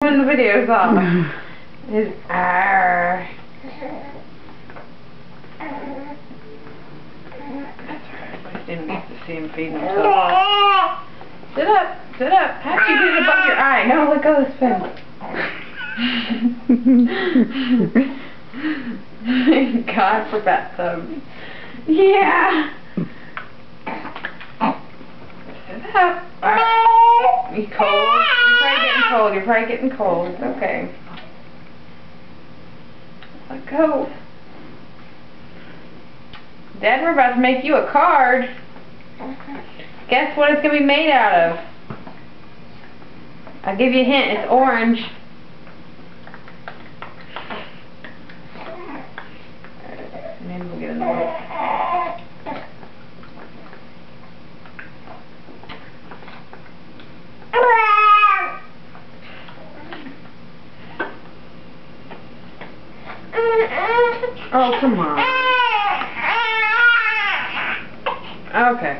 When the video's off, is arrgh. I didn't get to see him feeding himself. Sit up, sit up. How did you get it above your eye? No, let go of the spoon. God for bathtubs. Yeah. Sit up. Alright. You cold? You're probably getting cold. It's okay. Let go. Dad, we're about to make you a card. Guess what it's going to be made out of? I'll give you a hint. It's orange. Maybe we'll get another one. Oh, come on. Okay.